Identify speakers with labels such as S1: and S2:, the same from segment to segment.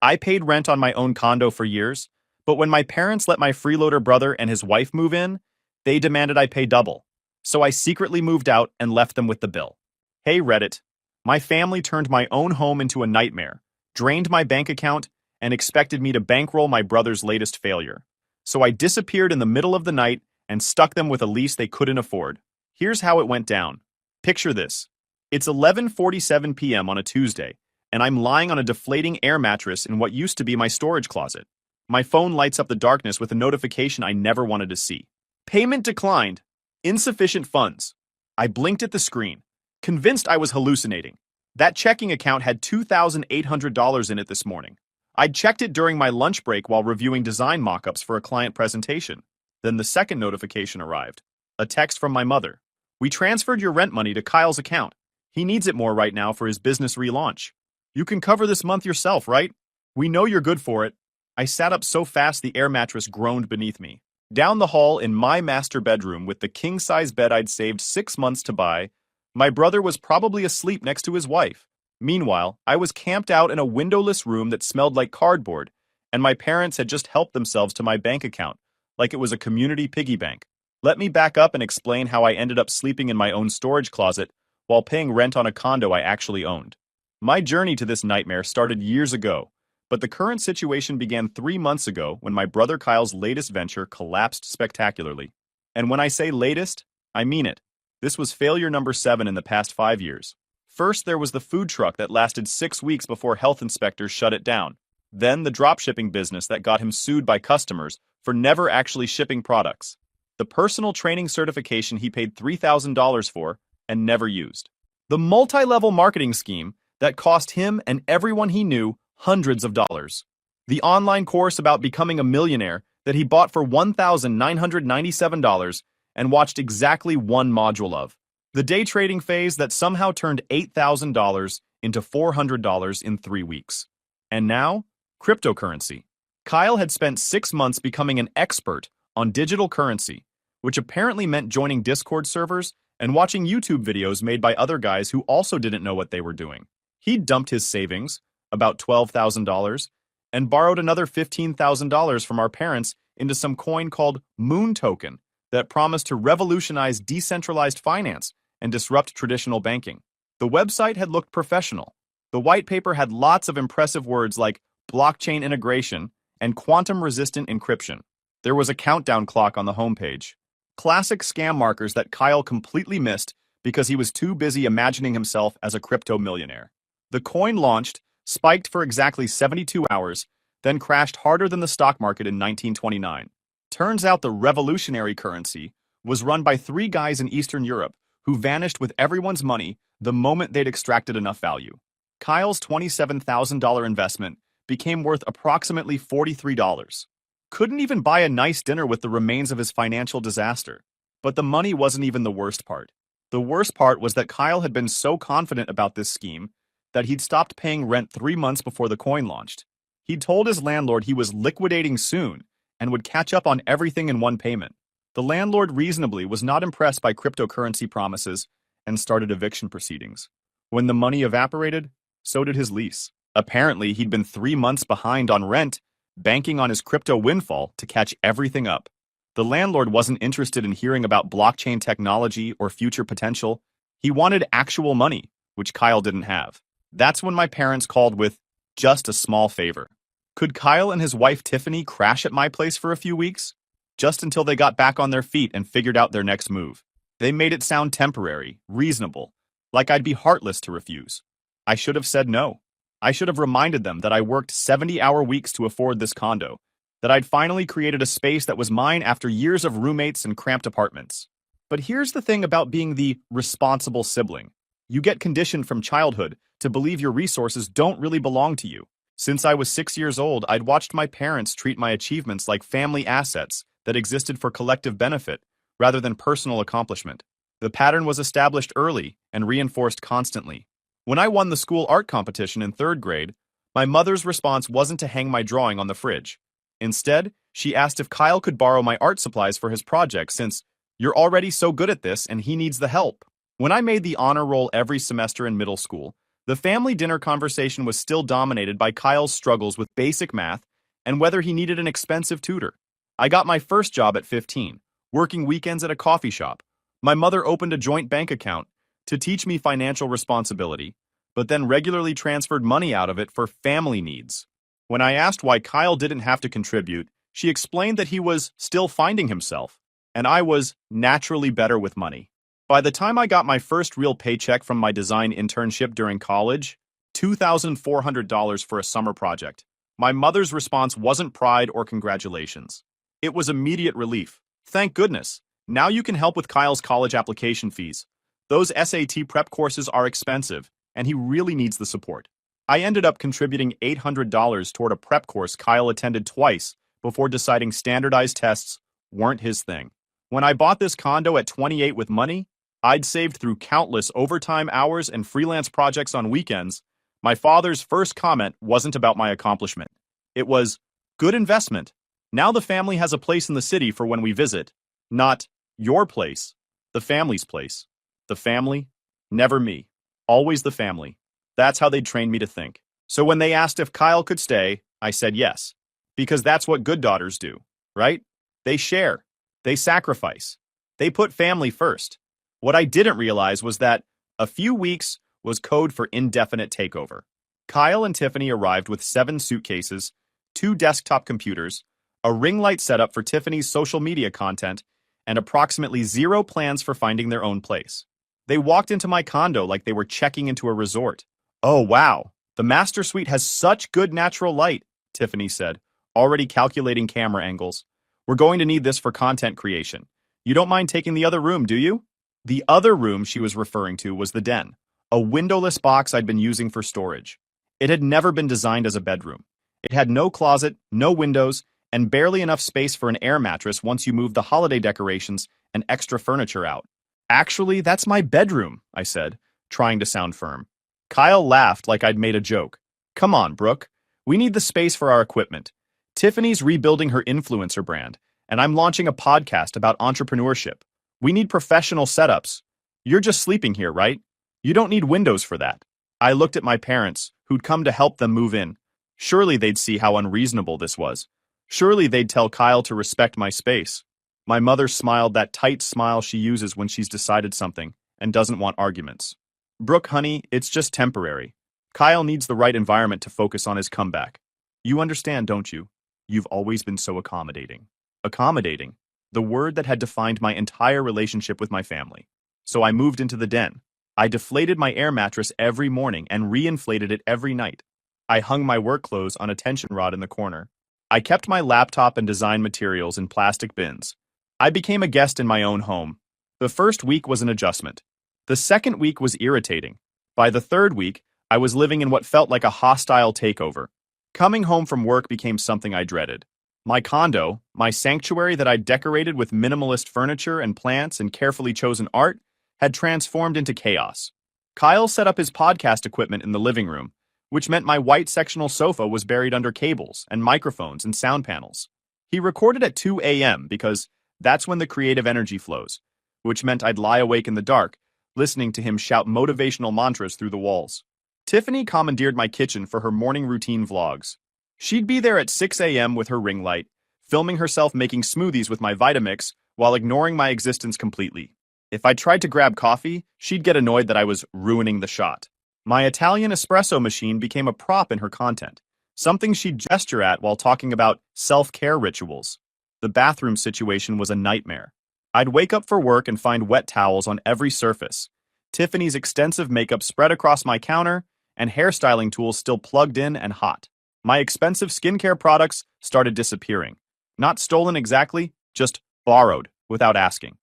S1: I paid rent on my own condo for years, but when my parents let my freeloader brother and his wife move in, they demanded I pay double. So I secretly moved out and left them with the bill. Hey Reddit, my family turned my own home into a nightmare, drained my bank account, and expected me to bankroll my brother's latest failure. So I disappeared in the middle of the night and stuck them with a lease they couldn't afford. Here's how it went down. Picture this. It's 11:47 p.m. on a Tuesday, and I'm lying on a deflating air mattress in what used to be my storage closet. My phone lights up the darkness with a notification I never wanted to see. Payment declined. Insufficient funds. I blinked at the screen, convinced I was hallucinating. That checking account had $2,800 in it this morning. I'd checked it during my lunch break while reviewing design mock-ups for a client presentation. Then the second notification arrived. A text from my mother. We transferred your rent money to Kyle's account. He needs it more right now for his business relaunch. You can cover this month yourself, right? We know you're good for it. I sat up so fast the air mattress groaned beneath me. Down the hall in my master bedroom with the king-size bed I'd saved 6 months to buy, my brother was probably asleep next to his wife. Meanwhile, I was camped out in a windowless room that smelled like cardboard, and my parents had just helped themselves to my bank account, like it was a community piggy bank. Let me back up and explain how I ended up sleeping in my own storage closet while paying rent on a condo I actually owned. My journey to this nightmare started years ago, but the current situation began 3 months ago when my brother Kyle's latest venture collapsed spectacularly. And when I say latest, I mean it. This was failure number 7 in the past 5 years. First, there was the food truck that lasted 6 weeks before health inspectors shut it down. Then the dropshipping business that got him sued by customers for never actually shipping products. The personal training certification he paid $3,000 for and never used. The multi-level marketing scheme that cost him and everyone he knew hundreds of dollars. The online course about becoming a millionaire that he bought for $1,997 and watched exactly one module of. The day trading phase that somehow turned $8,000 into $400 in 3 weeks. And now, cryptocurrency. Kyle had spent 6 months becoming an expert on digital currency, which apparently meant joining Discord servers and watching YouTube videos made by other guys who also didn't know what they were doing. He'd dumped his savings, about $12,000, and borrowed another $15,000 from our parents into some coin called Moon Token that promised to revolutionize decentralized finance and disrupt traditional banking. The website had looked professional. The white paper had lots of impressive words like blockchain integration and quantum-resistant encryption. There was a countdown clock on the homepage. Classic scam markers that Kyle completely missed because he was too busy imagining himself as a crypto millionaire. The coin launched, spiked for exactly 72 hours, then crashed harder than the stock market in 1929. Turns out the revolutionary currency was run by 3 guys in Eastern Europe who vanished with everyone's money the moment they'd extracted enough value. Kyle's $27,000 investment became worth approximately $43. Couldn't even buy a nice dinner with the remains of his financial disaster. But the money wasn't even the worst part. The worst part was that Kyle had been so confident about this scheme that he'd stopped paying rent 3 months before the coin launched. He'd told his landlord he was liquidating soon and would catch up on everything in one payment. The landlord reasonably was not impressed by cryptocurrency promises and started eviction proceedings. When the money evaporated, so did his lease. Apparently, he'd been 3 months behind on rent, banking on his crypto windfall to catch everything up. The landlord wasn't interested in hearing about blockchain technology or future potential. He wanted actual money, which Kyle didn't have. That's when my parents called with just a small favor. Could Kyle and his wife Tiffany crash at my place for a few weeks? Just until they got back on their feet and figured out their next move. They made it sound temporary, reasonable, like I'd be heartless to refuse. I should have said no. I should have reminded them that I worked 70-hour weeks to afford this condo, that I'd finally created a space that was mine after years of roommates and cramped apartments. But here's the thing about being the responsible sibling. You get conditioned from childhood to believe your resources don't really belong to you. Since I was 6 years old, I'd watched my parents treat my achievements like family assets that existed for collective benefit rather than personal accomplishment. The pattern was established early and reinforced constantly. When I won the school art competition in 3rd grade, my mother's response wasn't to hang my drawing on the fridge. Instead, she asked if Kyle could borrow my art supplies for his project since you're already so good at this and he needs the help. When I made the honor roll every semester in middle school, The family dinner conversation was still dominated by Kyle's struggles with basic math and whether he needed an expensive tutor. I got my first job at 15, working weekends at a coffee shop. My mother opened a joint bank account to teach me financial responsibility, but then regularly transferred money out of it for family needs. When I asked why Kyle didn't have to contribute, she explained that he was still finding himself, and I was naturally better with money. By the time I got my first real paycheck from my design internship during college, $2,400 for a summer project, my mother's response wasn't pride or congratulations. It was immediate relief. Thank goodness. Now you can help with Kyle's college application fees. Those SAT prep courses are expensive, and he really needs the support. I ended up contributing $800 toward a prep course Kyle attended twice before deciding standardized tests weren't his thing. When I bought this condo at 28 with money I'd saved through countless overtime hours and freelance projects on weekends, my father's first comment wasn't about my accomplishment. It was, good investment. Now the family has a place in the city for when we visit. Not, your place. The family's place. The family? Never me. Always the family. That's how they trained me to think. So when they asked if Kyle could stay, I said yes. Because that's what good daughters do, right? They share. They sacrifice. They put family first. What I didn't realize was that a few weeks was code for indefinite takeover. Kyle and Tiffany arrived with 7 suitcases, 2 desktop computers, a ring light setup for Tiffany's social media content, and approximately 0 plans for finding their own place. They walked into my condo like they were checking into a resort. Oh, wow. The master suite has such good natural light, Tiffany said, already calculating camera angles. We're going to need this for content creation. You don't mind taking the other room, do you? The other room she was referring to was the den, a windowless box I'd been using for storage. It had never been designed as a bedroom. It had no closet, no windows, and barely enough space for an air mattress once you moved the holiday decorations and extra furniture out. Actually, that's my bedroom, I said, trying to sound firm. Kyle laughed like I'd made a joke. Come on, Brooke. We need the space for our equipment. Tiffany's rebuilding her influencer brand, and I'm launching a podcast about entrepreneurship. We need professional setups. You're just sleeping here, right? You don't need windows for that. I looked at my parents, who'd come to help them move in. Surely they'd see how unreasonable this was. Surely they'd tell Kyle to respect my space. My mother smiled that tight smile she uses when she's decided something and doesn't want arguments. Brooke, honey, it's just temporary. Kyle needs the right environment to focus on his comeback. You understand, don't you? You've always been so accommodating. Accommodating. The word that had defined my entire relationship with my family. So I moved into the den. I deflated my air mattress every morning and reinflated it every night. I hung my work clothes on a tension rod in the corner. I kept my laptop and design materials in plastic bins. I became a guest in my own home. The first week was an adjustment. The second week was irritating. By the third week, I was living in what felt like a hostile takeover. Coming home from work became something I dreaded. My condo, my sanctuary that I'd decorated with minimalist furniture and plants and carefully chosen art, had transformed into chaos. Kyle set up his podcast equipment in the living room, which meant my white sectional sofa was buried under cables and microphones and sound panels. He recorded at 2 a.m. because that's when the creative energy flows, which meant I'd lie awake in the dark, listening to him shout motivational mantras through the walls. Tiffany commandeered my kitchen for her morning routine vlogs. She'd be there at 6 a.m. with her ring light, filming herself making smoothies with my Vitamix while ignoring my existence completely. If I tried to grab coffee, she'd get annoyed that I was ruining the shot. My Italian espresso machine became a prop in her content, something she'd gesture at while talking about self-care rituals. The bathroom situation was a nightmare. I'd wake up for work and find wet towels on every surface, Tiffany's extensive makeup spread across my counter, and hairstyling tools still plugged in and hot. My expensive skincare products started disappearing. Not stolen exactly, just borrowed without asking.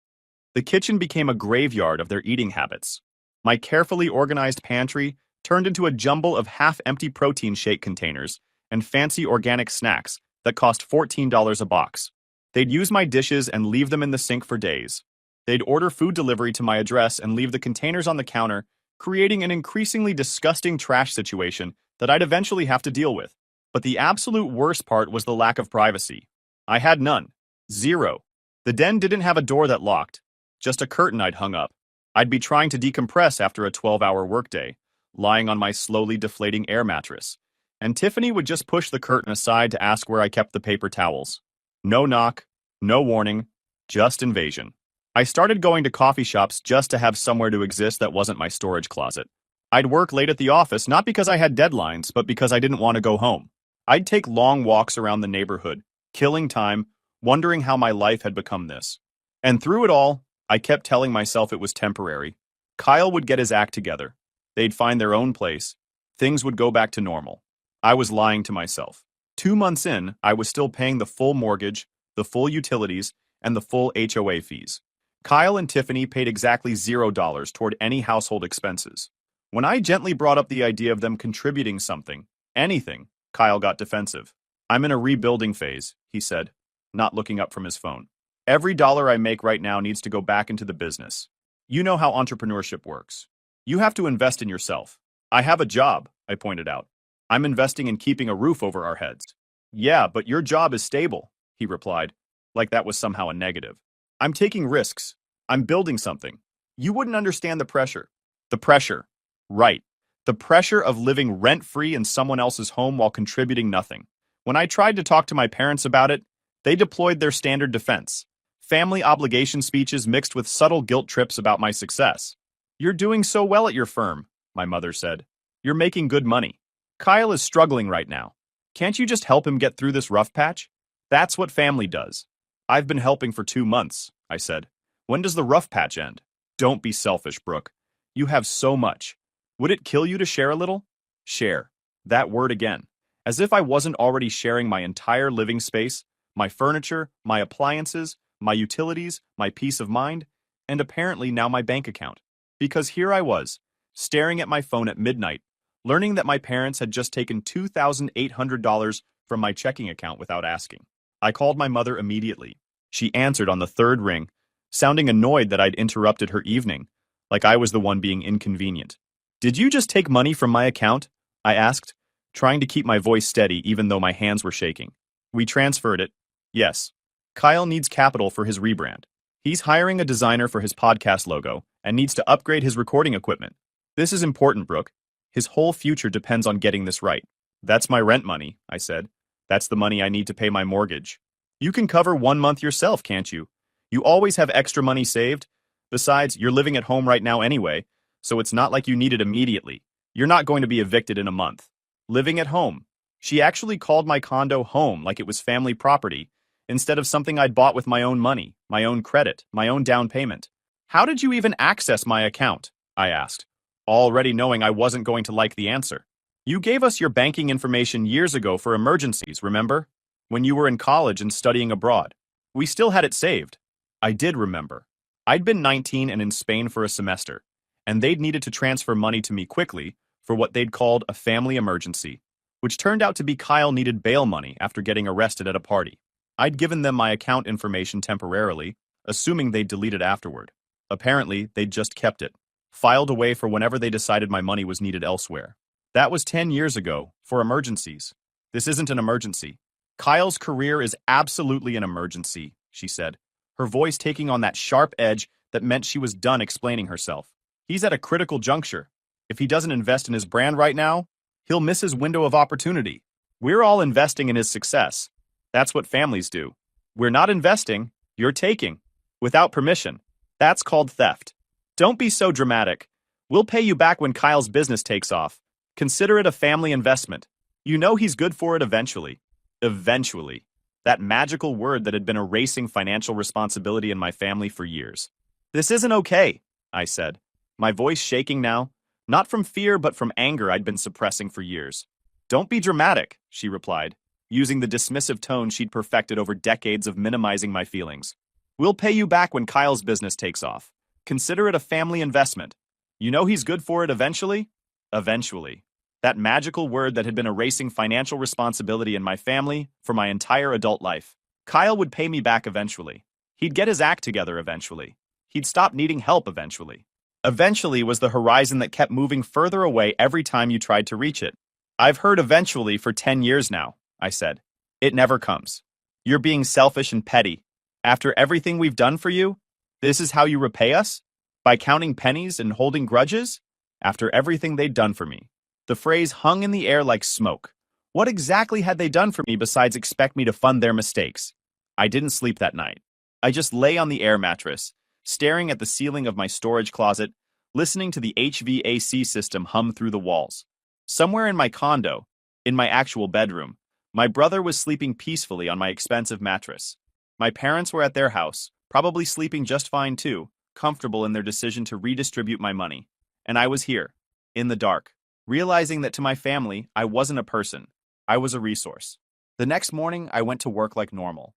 S1: The kitchen became a graveyard of their eating habits. My carefully organized pantry turned into a jumble of half-empty protein shake containers and fancy organic snacks that cost $14 a box. They'd use my dishes and leave them in the sink for days. They'd order food delivery to my address and leave the containers on the counter, creating an increasingly disgusting trash situation that I'd eventually have to deal with. But the absolute worst part was the lack of privacy. I had none. Zero. The den didn't have a door that locked, just a curtain I'd hung up. I'd be trying to decompress after a 12-hour workday, lying on my slowly deflating air mattress, and Tiffany would just push the curtain aside to ask where I kept the paper towels. No knock, no warning, just invasion. I started going to coffee shops just to have somewhere to exist that wasn't my storage closet. I'd work late at the office not because I had deadlines, but because I didn't want to go home. I'd take long walks around the neighborhood, killing time, wondering how my life had become this. And through it all, I kept telling myself it was temporary. Kyle would get his act together. They'd find their own place. Things would go back to normal. I was lying to myself. 2 months in, I was still paying the full mortgage, the full utilities, and the full HOA fees. Kyle and Tiffany paid exactly $0 toward any household expenses. When I gently brought up the idea of them contributing something, anything, Kyle got defensive. I'm in a rebuilding phase, he said, not looking up from his phone. Every dollar I make right now needs to go back into the business. You know how entrepreneurship works. You have to invest in yourself. I have a job, I pointed out. I'm investing in keeping a roof over our heads. Yeah, but your job is stable, he replied, like that was somehow a negative. I'm taking risks. I'm building something. You wouldn't understand the pressure. The pressure. Right. The pressure of living rent-free in someone else's home while contributing nothing. When I tried to talk to my parents about it, they deployed their standard defense. Family obligation speeches mixed with subtle guilt trips about my success. You're doing so well at your firm, my mother said. You're making good money. Kyle is struggling right now. Can't you just help him get through this rough patch? That's what family does. I've been helping for 2 months, I said. When does the rough patch end? Don't be selfish, Brooke. You have so much. Would it kill you to share a little? Share. That word again. As if I wasn't already sharing my entire living space, my furniture, my appliances, my utilities, my peace of mind, and apparently now my bank account. Because here I was, staring at my phone at midnight, learning that my parents had just taken $2,800 from my checking account without asking. I called my mother immediately. She answered on the third ring, sounding annoyed that I'd interrupted her evening, like I was the one being inconvenient. Did you just take money from my account? I asked, trying to keep my voice steady even though my hands were shaking. We transferred it. Yes. Kyle needs capital for his rebrand. He's hiring a designer for his podcast logo and needs to upgrade his recording equipment. This is important, Brooke. His whole future depends on getting this right. That's my rent money, I said. That's the money I need to pay my mortgage. You can cover 1 month yourself, can't you? You always have extra money saved. Besides, you're living at home right now anyway, so it's not like you need it immediately. You're not going to be evicted in a month. Living at home. She actually called my condo home like it was family property, instead of something I'd bought with my own money, my own credit, my own down payment. How did you even access my account? I asked, already knowing I wasn't going to like the answer. You gave us your banking information years ago for emergencies, remember? When you were in college and studying abroad. We still had it saved. I did remember. I'd been 19 and in Spain for a semester, and they'd needed to transfer money to me quickly for what they'd called a family emergency, which turned out to be Kyle needed bail money after getting arrested at a party. I'd given them my account information temporarily, assuming they'd delete it afterward. Apparently, they'd just kept it, filed away for whenever they decided my money was needed elsewhere. That was 10 years ago, for emergencies. This isn't an emergency. Kyle's career is absolutely an emergency, she said, her voice taking on that sharp edge that meant she was done explaining herself. He's at a critical juncture. If he doesn't invest in his brand right now, he'll miss his window of opportunity. We're all investing in his success. That's what families do. We're not investing, you're taking. Without permission. That's called theft. Don't be so dramatic. We'll pay you back when Kyle's business takes off. Consider it a family investment. You know he's good for it eventually. Eventually. That magical word that had been erasing financial responsibility in my family for years. This isn't okay, I said, my voice shaking now, not from fear but from anger I'd been suppressing for years. Don't be dramatic, she replied, using the dismissive tone she'd perfected over decades of minimizing my feelings. We'll pay you back when Kyle's business takes off. Consider it a family investment. You know he's good for it eventually? Eventually. That magical word that had been erasing financial responsibility in my family for my entire adult life. Kyle would pay me back eventually. He'd get his act together eventually. He'd stop needing help eventually. Eventually was the horizon that kept moving further away every time you tried to reach it. I've heard eventually for 10 years now, I said. It never comes. You're being selfish and petty. After everything we've done for you, this is how you repay us? By counting pennies and holding grudges? after everything they'd done for me. The phrase hung in the air like smoke. What exactly had they done for me besides expect me to fund their mistakes? I didn't sleep that night. I just lay on the air mattress, staring at the ceiling of my storage closet, listening to the HVAC system hum through the walls. Somewhere in my condo, in my actual bedroom, my brother was sleeping peacefully on my expensive mattress. My parents were at their house, probably sleeping just fine too, comfortable in their decision to redistribute my money. And I was here, in the dark, realizing that to my family, I wasn't a person. I was a resource. The next morning, I went to work like normal.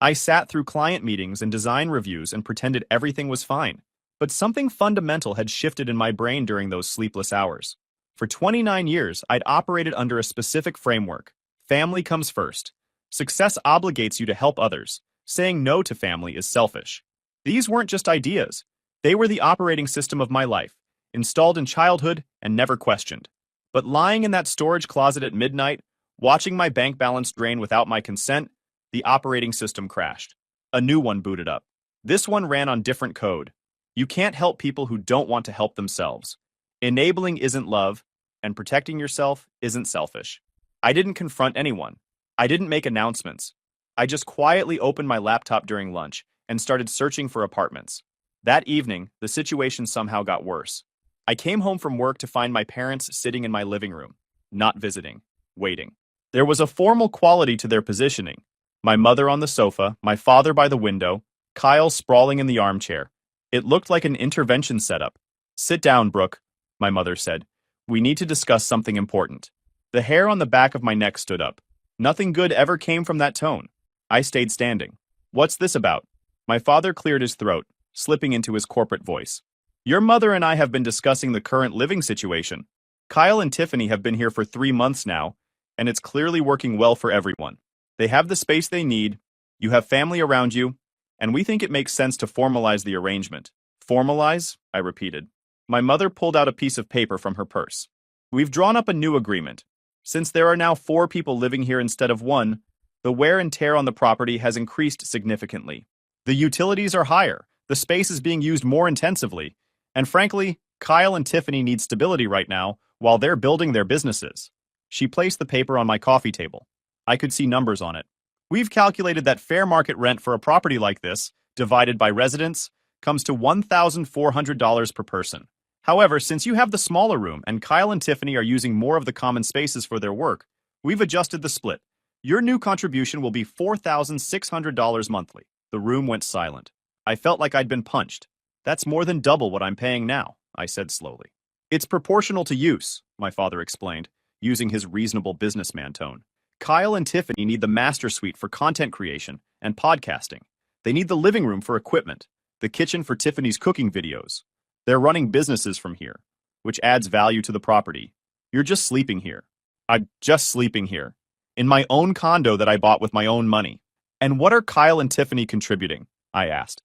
S1: I sat through client meetings and design reviews and pretended everything was fine. But something fundamental had shifted in my brain during those sleepless hours. For 29 years, I'd operated under a specific framework. Family comes first. Success obligates you to help others. Saying no to family is selfish. These weren't just ideas. They were the operating system of my life, installed in childhood and never questioned. But lying in that storage closet at midnight, watching my bank balance drain without my consent, the operating system crashed. A new one booted up. This one ran on different code. You can't help people who don't want to help themselves. Enabling isn't love, and protecting yourself isn't selfish. I didn't confront anyone. I didn't make announcements. I just quietly opened my laptop during lunch and started searching for apartments. That evening, the situation somehow got worse. I came home from work to find my parents sitting in my living room, not visiting, waiting. There was a formal quality to their positioning. My mother on the sofa, my father by the window, Kyle sprawling in the armchair. It looked like an intervention setup. "Sit down, Brooke," my mother said. "We need to discuss something important." The hair on the back of my neck stood up. Nothing good ever came from that tone. I stayed standing. "What's this about?" My father cleared his throat, slipping into his corporate voice. "Your mother and I have been discussing the current living situation. Kyle and Tiffany have been here for 3 months now, and it's clearly working well for everyone. They have the space they need, you have family around you, and we think it makes sense to formalize the arrangement." "Formalize?" I repeated. My mother pulled out a piece of paper from her purse. "We've drawn up a new agreement. Since there are now 4 people living here instead of 1, the wear and tear on the property has increased significantly. The utilities are higher, the space is being used more intensively, and frankly, Kyle and Tiffany need stability right now while they're building their businesses." She placed the paper on my coffee table. I could see numbers on it. "We've calculated that fair market rent for a property like this, divided by residents, comes to $1,400 per person. However, since you have the smaller room and Kyle and Tiffany are using more of the common spaces for their work, we've adjusted the split. Your new contribution will be $4,600 monthly." The room went silent. I felt like I'd been punched. "That's more than double what I'm paying now," I said slowly. "It's proportional to use," my father explained, using his reasonable businessman tone. "Kyle and Tiffany need the master suite for content creation and podcasting. They need the living room for equipment, the kitchen for Tiffany's cooking videos. They're running businesses from here, which adds value to the property. You're just sleeping here. I'm just sleeping here. In my own condo that I bought with my own money." "And what are Kyle and Tiffany contributing?" I asked.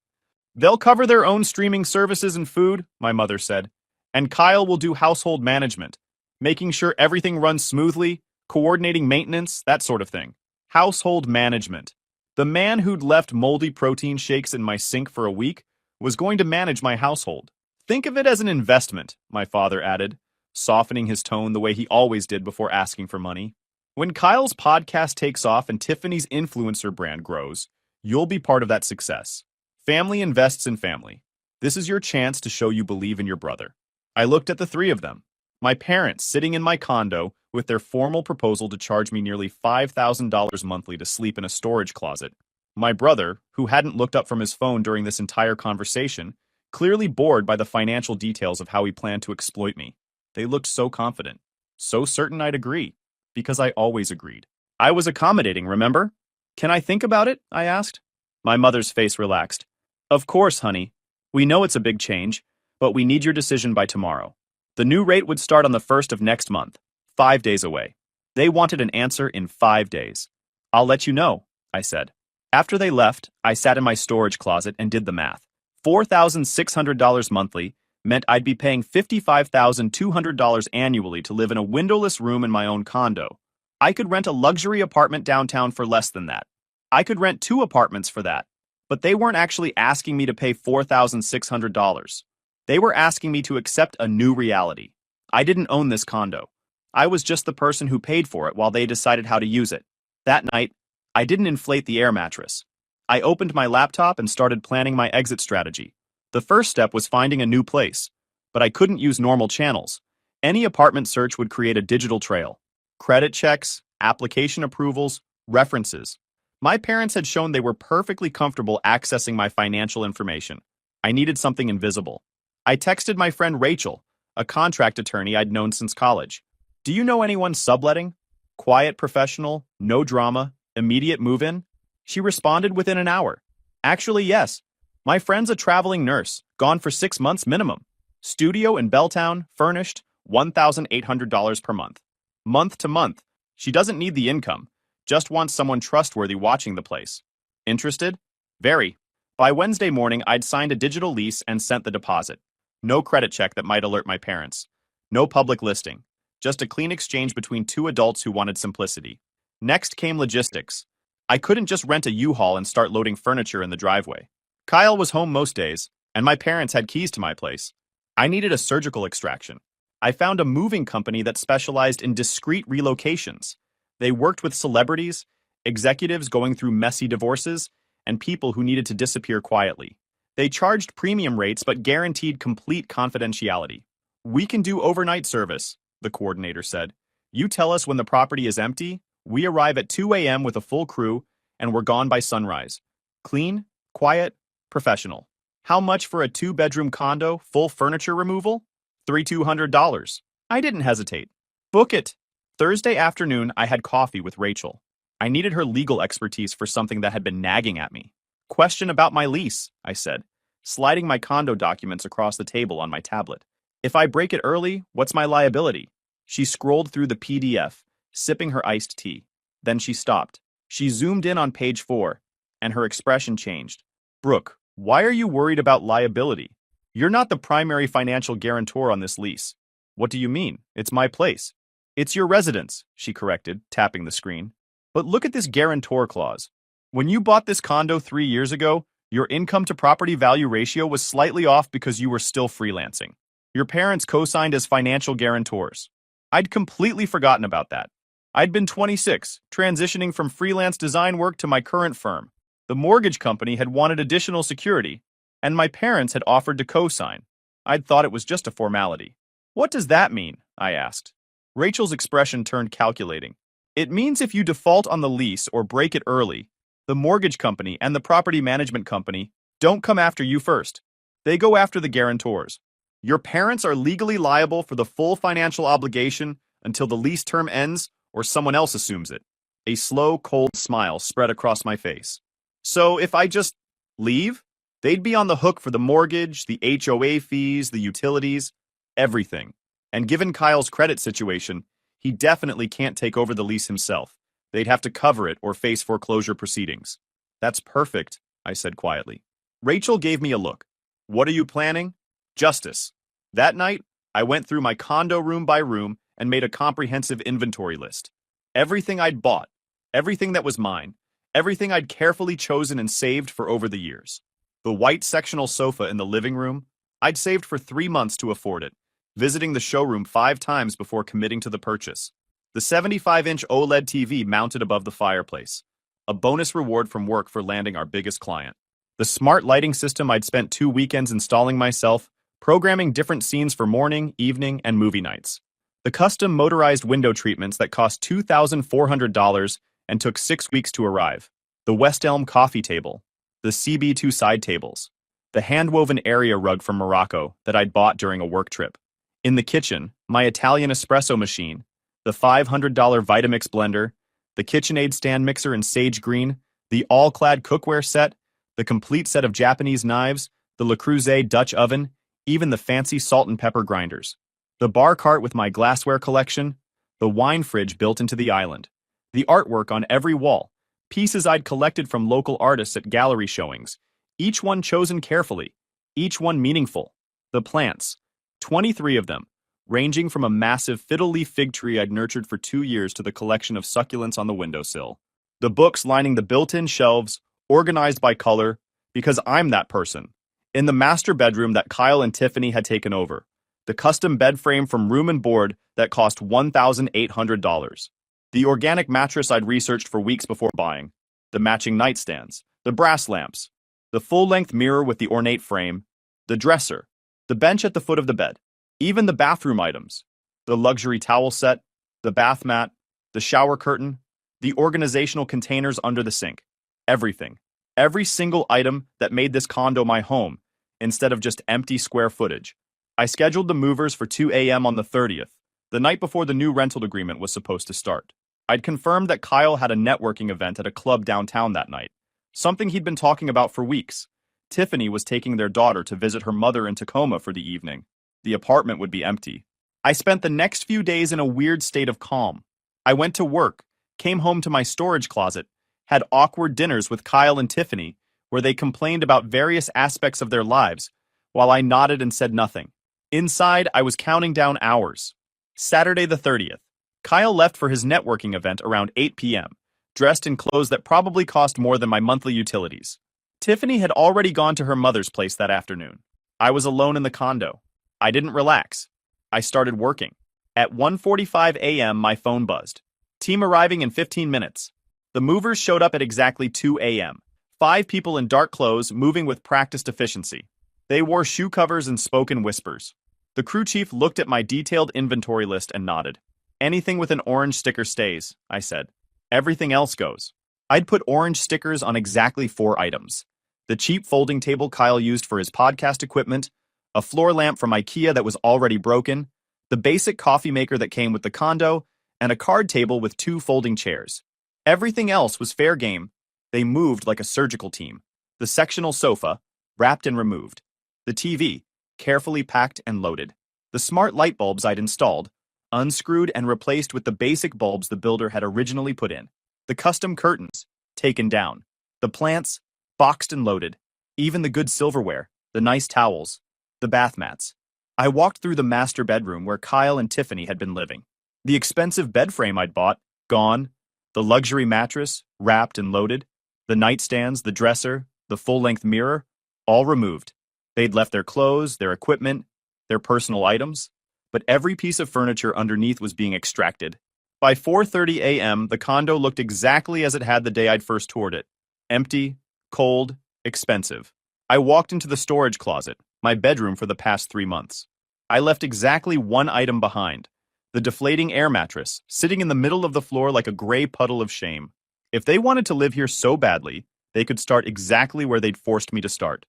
S1: "They'll cover their own streaming services and food," my mother said. "And Kyle will do household management, making sure everything runs smoothly, coordinating maintenance, that sort of thing." Household management. The man who'd left moldy protein shakes in my sink for a week was going to manage my household. "Think of it as an investment," my father added, softening his tone the way he always did before asking for money. "When Kyle's podcast takes off and Tiffany's influencer brand grows, you'll be part of that success. Family invests in family. This is your chance to show you believe in your brother." I looked at the 3 of them. My parents sitting in my condo with their formal proposal to charge me nearly $5,000 monthly to sleep in a storage closet. My brother, who hadn't looked up from his phone during this entire conversation, clearly bored by the financial details of how he planned to exploit me. They looked so confident, so certain I'd agree, because I always agreed. I was accommodating, remember? "Can I think about it?" I asked. My mother's face relaxed. "Of course, honey. We know it's a big change, but we need your decision by tomorrow. The new rate would start on the 1st of next month, 5 days away." They wanted an answer in 5 days. "I'll let you know," I said. After they left, I sat in my storage closet and did the math. $4,600 monthly meant I'd be paying $55,200 annually to live in a windowless room in my own condo. I could rent a luxury apartment downtown for less than that. I could rent 2 apartments for that. But they weren't actually asking me to pay $4,600. They were asking me to accept a new reality. I didn't own this condo. I was just the person who paid for it while they decided how to use it. That night, I didn't inflate the air mattress. I opened my laptop and started planning my exit strategy. The first step was finding a new place, but I couldn't use normal channels. Any apartment search would create a digital trail. Credit checks, application approvals, references. My parents had shown they were perfectly comfortable accessing my financial information. I needed something invisible. I texted my friend Rachel, a contract attorney I'd known since college. Do you know anyone subletting? Quiet professional, no drama, immediate move-in? She responded within an hour. Actually, yes. My friend's a traveling nurse, gone for 6 months minimum. Studio in Belltown, furnished, $1,800 per month. Month to month. She doesn't need the income, just wants someone trustworthy watching the place. Interested? Very. By Wednesday morning, I'd signed a digital lease and sent the deposit. No credit check that might alert my parents. No public listing. Just a clean exchange between two adults who wanted simplicity. Next came logistics. I couldn't just rent a U-Haul and start loading furniture in the driveway. Kyle was home most days, and my parents had keys to my place. I needed a surgical extraction. I found a moving company that specialized in discreet relocations. They worked with celebrities, executives going through messy divorces, and people who needed to disappear quietly. They charged premium rates but guaranteed complete confidentiality. We can do overnight service, the coordinator said. You tell us when the property is empty, we arrive at 2 a.m. with a full crew, and we're gone by sunrise. Clean, quiet, professional. How much for a 2-bedroom condo, full furniture removal? $3,200. I didn't hesitate. Book it. Thursday afternoon, I had coffee with Rachel. I needed her legal expertise for something that had been nagging at me. Question about my lease, I said, sliding my condo documents across the table on my tablet. If I break it early, what's my liability? She scrolled through the PDF, sipping her iced tea. Then she stopped. She zoomed in on page 4, and her expression changed. Brooke, why are you worried about liability? You're not the primary financial guarantor on this lease. What do you mean? It's my place. It's your residence, she corrected, tapping the screen. But look at this guarantor clause. When you bought this condo 3 years ago, your income to property value ratio was slightly off because you were still freelancing. Your parents co-signed as financial guarantors. I'd completely forgotten about that. I'd been 26, transitioning from freelance design work to my current firm. The mortgage company had wanted additional security, and my parents had offered to co-sign. I'd thought it was just a formality. What does that mean? I asked. Rachel's expression turned calculating. It means if you default on the lease or break it early, the mortgage company and the property management company don't come after you first. They go after the guarantors. Your parents are legally liable for the full financial obligation until the lease term ends or someone else assumes it. A slow, cold smile spread across my face. So if I just leave, they'd be on the hook for the mortgage, the HOA fees, the utilities, everything. And given Kyle's credit situation, he definitely can't take over the lease himself. They'd have to cover it or face foreclosure proceedings. That's perfect, I said quietly. Rachel gave me a look. What are you planning? Justice. That night, I went through my condo room by room and made a comprehensive inventory list. Everything I'd bought, everything that was mine, everything I'd carefully chosen and saved for over the years. The white sectional sofa in the living room, I'd saved for 3 months to afford it, visiting the showroom 5 times before committing to the purchase. The 75-inch OLED TV mounted above the fireplace, a bonus reward from work for landing our biggest client. The smart lighting system I'd spent 2 weekends installing myself, programming different scenes for morning, evening, and movie nights. The custom motorized window treatments that cost $2,400 and took 6 weeks to arrive. The West Elm coffee table, the CB2 side tables, the hand-woven area rug from Morocco that I'd bought during a work trip. In the kitchen, my Italian espresso machine, the $500 Vitamix blender, the KitchenAid stand mixer in sage green, the all-clad cookware set, the complete set of Japanese knives, the Le Creuset Dutch oven, even the fancy salt and pepper grinders. The bar cart with my glassware collection, the wine fridge built into the island, the artwork on every wall, pieces I'd collected from local artists at gallery showings, each one chosen carefully, each one meaningful. The plants, 23 of them, ranging from a massive fiddle-leaf fig tree I'd nurtured for 2 years to the collection of succulents on the windowsill. The books lining the built-in shelves, organized by color, because I'm that person. In the master bedroom that Kyle and Tiffany had taken over, the custom bed frame from Room and Board that cost $1,800, the organic mattress I'd researched for weeks before buying, the matching nightstands, the brass lamps, the full-length mirror with the ornate frame, the dresser, the bench at the foot of the bed, even the bathroom items, the luxury towel set, the bath mat, the shower curtain, the organizational containers under the sink. Everything. Every single item that made this condo my home, instead of just empty square footage. I scheduled the movers for 2 a.m. on the 30th, the night before the new rental agreement was supposed to start. I'd confirmed that Kyle had a networking event at a club downtown that night, something he'd been talking about for weeks. Tiffany was taking their daughter to visit her mother in Tacoma for the evening. The apartment would be empty. I spent the next few days in a weird state of calm. I went to work, came home to my storage closet, had awkward dinners with Kyle and Tiffany, where they complained about various aspects of their lives, while I nodded and said nothing. Inside, I was counting down hours. Saturday the 30th. Kyle left for his networking event around 8 p.m., dressed in clothes that probably cost more than my monthly utilities. Tiffany had already gone to her mother's place that afternoon. I was alone in the condo. I didn't relax. I started working. At 1:45 a.m., my phone buzzed. Team arriving in 15 minutes. The movers showed up at exactly 2 a.m. 5 people in dark clothes moving with practiced efficiency. They wore shoe covers and spoke in whispers. The crew chief looked at my detailed inventory list and nodded. Anything with an orange sticker stays, I said. Everything else goes. I'd put orange stickers on exactly 4 items. The cheap folding table Kyle used for his podcast equipment, a floor lamp from IKEA that was already broken, the basic coffee maker that came with the condo, and a card table with 2 folding chairs. Everything else was fair game. They moved like a surgical team. The sectional sofa, wrapped and removed. The TV, carefully packed and loaded. The smart light bulbs I'd installed, unscrewed and replaced with the basic bulbs the builder had originally put in. The custom curtains, taken down. The plants, boxed and loaded. Even the good silverware, the nice towels, the bath mats. I walked through the master bedroom where Kyle and Tiffany had been living. The expensive bed frame I'd bought, gone. The luxury mattress, wrapped and loaded. The nightstands, the dresser, the full-length mirror, all removed. They'd left their clothes, their equipment, their personal items, but every piece of furniture underneath was being extracted. By 4:30 a.m., the condo looked exactly as it had the day I'd first toured it. Empty, cold, expensive. I walked into the storage closet, my bedroom for the past 3 months. I left exactly one item behind, the deflating air mattress, sitting in the middle of the floor like a gray puddle of shame. If they wanted to live here so badly, they could start exactly where they'd forced me to start.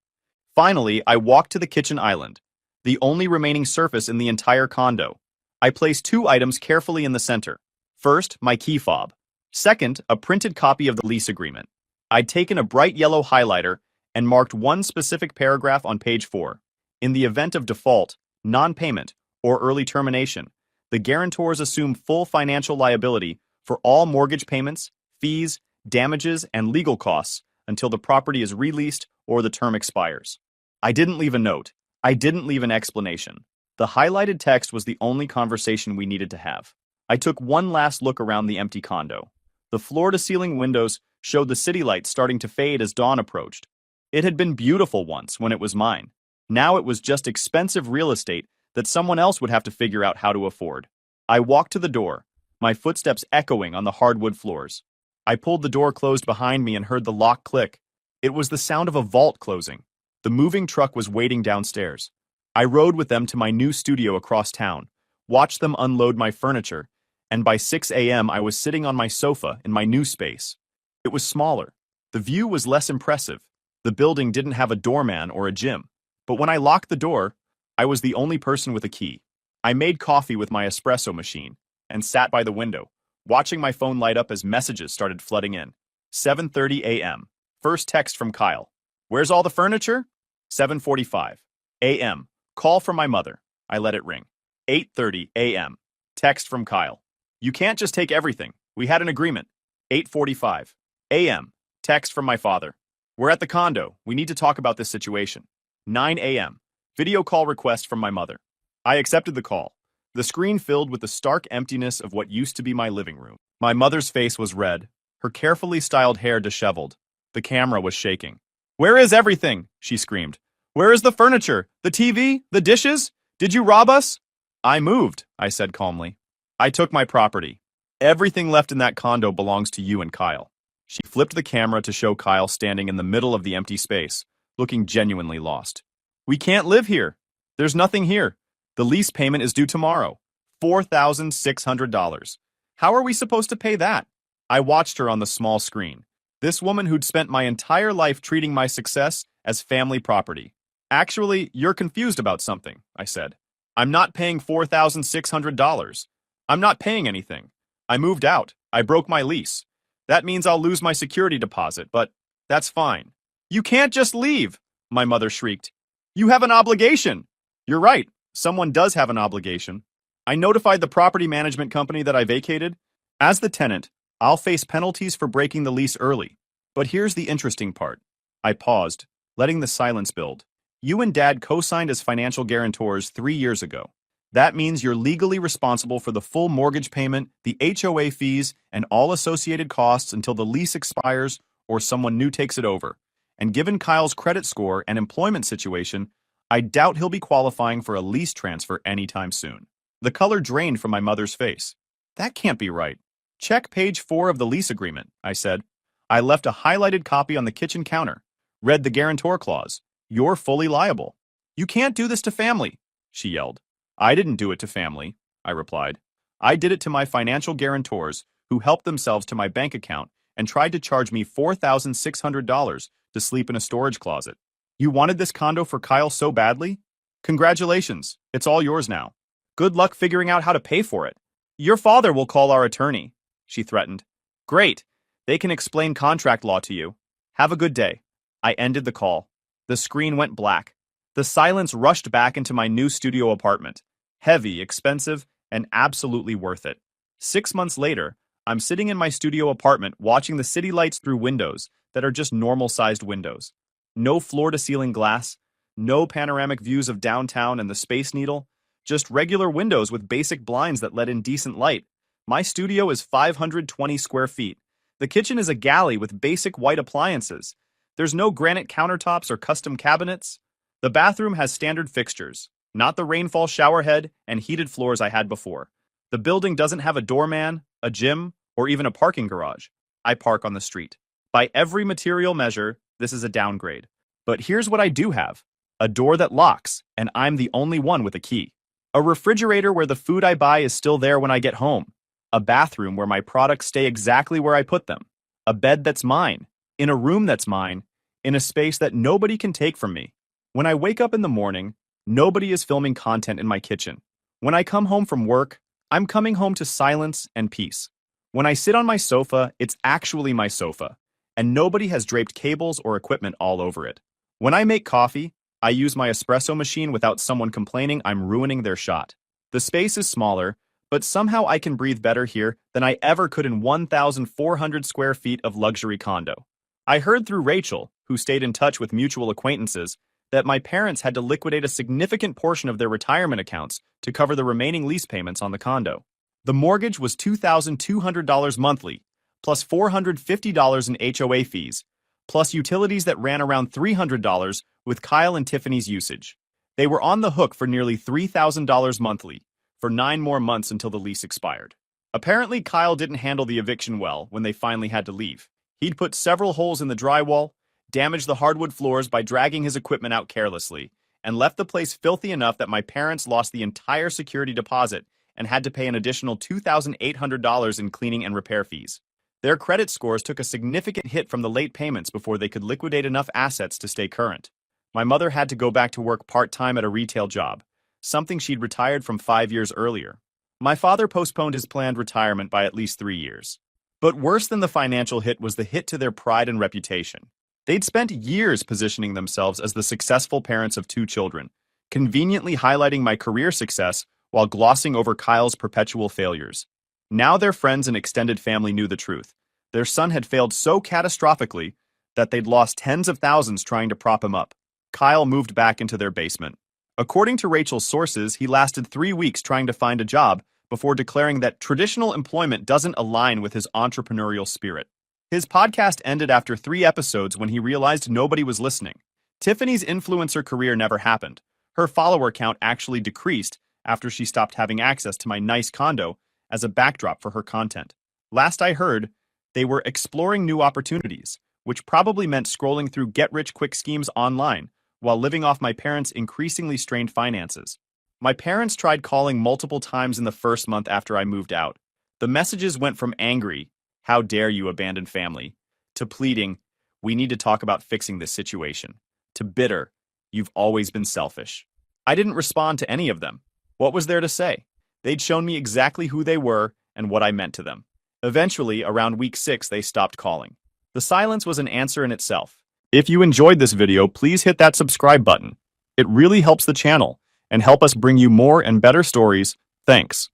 S1: Finally, I walked to the kitchen island, the only remaining surface in the entire condo. I placed 2 items carefully in the center. First, my key fob. Second, a printed copy of the lease agreement. I'd taken a bright yellow highlighter and marked one specific paragraph on page 4. In the event of default, non-payment, or early termination, the guarantors assume full financial liability for all mortgage payments, fees, damages, and legal costs until the property is released or the term expires. I didn't leave a note. I didn't leave an explanation. The highlighted text was the only conversation we needed to have. I took one last look around the empty condo. The floor-to-ceiling windows showed the city lights starting to fade as dawn approached. It had been beautiful once when it was mine. Now it was just expensive real estate that someone else would have to figure out how to afford. I walked to the door, my footsteps echoing on the hardwood floors. I pulled the door closed behind me and heard the lock click. It was the sound of a vault closing. The moving truck was waiting downstairs. I rode with them to my new studio across town, watched them unload my furniture, and by 6 a.m. I was sitting on my sofa in my new space. It was smaller. The view was less impressive. The building didn't have a doorman or a gym. But when I locked the door, I was the only person with a key. I made coffee with my espresso machine and sat by the window, watching my phone light up as messages started flooding in. 7:30 a.m. First text from Kyle. Where's all the furniture? 7:45 a.m. Call from my mother. I let it ring. 8:30 a.m. Text from Kyle. You can't just take everything. We had an agreement. 8:45 a.m. Text from my father. We're at the condo. We need to talk about this situation. 9 a.m. Video call request from my mother. I accepted the call. The screen filled with the stark emptiness of what used to be my living room. My mother's face was red, her carefully styled hair disheveled. The camera was shaking. Where is everything? She screamed. Where is the furniture? The TV? The dishes? Did you rob us? I moved, I said calmly. I took my property. Everything left in that condo belongs to you and Kyle. She flipped the camera to show Kyle standing in the middle of the empty space, looking genuinely lost. We can't live here. There's nothing here. The lease payment is due tomorrow. $4,600. How are we supposed to pay that? I watched her on the small screen. This woman who'd spent my entire life treating my success as family property. Actually, you're confused about something, I said. I'm not paying $4,600. I'm not paying anything. I moved out. I broke my lease. That means I'll lose my security deposit, but that's fine. You can't just leave, my mother shrieked. You have an obligation. You're right. Someone does have an obligation. I notified the property management company that I vacated. As the tenant, I'll face penalties for breaking the lease early. But here's the interesting part. I paused, letting the silence build. You and Dad co-signed as financial guarantors 3 years ago. That means you're legally responsible for the full mortgage payment, the HOA fees, and all associated costs until the lease expires or someone new takes it over. And given Kyle's credit score and employment situation, I doubt he'll be qualifying for a lease transfer anytime soon. The color drained from my mother's face. That can't be right. Check page 4 of the lease agreement, I said. I left a highlighted copy on the kitchen counter. Read the guarantor clause. You're fully liable. You can't do this to family, she yelled. I didn't do it to family, I replied. I did it to my financial guarantors who helped themselves to my bank account and tried to charge me $4,600 to sleep in a storage closet. You wanted this condo for Kyle so badly? Congratulations, it's all yours now. Good luck figuring out how to pay for it. Your father will call our attorney, she threatened. Great, they can explain contract law to you. Have a good day. I ended the call. The screen went black. The silence rushed back into my new studio apartment. Heavy, expensive, and absolutely worth it. 6 months later, I'm sitting in my studio apartment watching the city lights through windows that are just normal-sized windows. No floor-to-ceiling glass, no panoramic views of downtown and the Space Needle, just regular windows with basic blinds that let in decent light. My studio is 520 square feet. The kitchen is a galley with basic white appliances. There's no granite countertops or custom cabinets. The bathroom has standard fixtures, not the rainfall shower head and heated floors I had before. The building doesn't have a doorman, a gym, or even a parking garage. I park on the street. By every material measure, this is a downgrade. But here's what I do have. A door that locks, and I'm the only one with a key. A refrigerator where the food I buy is still there when I get home. A bathroom where my products stay exactly where I put them. A bed that's mine. In a room that's mine. In a space that nobody can take from me. When I wake up in the morning, nobody is filming content in my kitchen. When I come home from work, I'm coming home to silence and peace. When I sit on my sofa, it's actually my sofa, and nobody has draped cables or equipment all over it. When I make coffee, I use my espresso machine without someone complaining I'm ruining their shot. The space is smaller, but somehow I can breathe better here than I ever could in 1,400 square feet of luxury condo. I heard through Rachel, who stayed in touch with mutual acquaintances, that my parents had to liquidate a significant portion of their retirement accounts to cover the remaining lease payments on the condo. The mortgage was $2,200 monthly, plus $450 in HOA fees, plus utilities that ran around $300 with Kyle and Tiffany's usage. They were on the hook for nearly $3,000 monthly, for 9 more months until the lease expired. Apparently, Kyle didn't handle the eviction well when they finally had to leave. He'd put several holes in the drywall, damaged the hardwood floors by dragging his equipment out carelessly, and left the place filthy enough that my parents lost the entire security deposit and had to pay an additional $2,800 in cleaning and repair fees. Their credit scores took a significant hit from the late payments before they could liquidate enough assets to stay current. My mother had to go back to work part-time at a retail job, something she'd retired from 5 years earlier. My father postponed his planned retirement by at least 3 years. But worse than the financial hit was the hit to their pride and reputation. They'd spent years positioning themselves as the successful parents of 2 children, conveniently highlighting my career success while glossing over Kyle's perpetual failures. Now their friends and extended family knew the truth. Their son had failed so catastrophically that they'd lost tens of thousands trying to prop him up. Kyle moved back into their basement. According to Rachel's sources, he lasted 3 weeks trying to find a job before declaring that traditional employment doesn't align with his entrepreneurial spirit. His podcast ended after 3 episodes when he realized nobody was listening. Tiffany's influencer career never happened. Her follower count actually decreased after she stopped having access to my nice condo as a backdrop for her content. Last I heard, they were exploring new opportunities, which probably meant scrolling through get-rich-quick schemes online while living off my parents' increasingly strained finances. My parents tried calling multiple times in the first month after I moved out. The messages went from angry, "How dare you abandon family," to pleading, "We need to talk about fixing this situation," to bitter, "You've always been selfish." I didn't respond to any of them. What was there to say? They'd shown me exactly who they were and what I meant to them. Eventually, around week 6, they stopped calling. The silence was an answer in itself. If you enjoyed this video, please hit that subscribe button. It really helps the channel and help us bring you more and better stories. Thanks.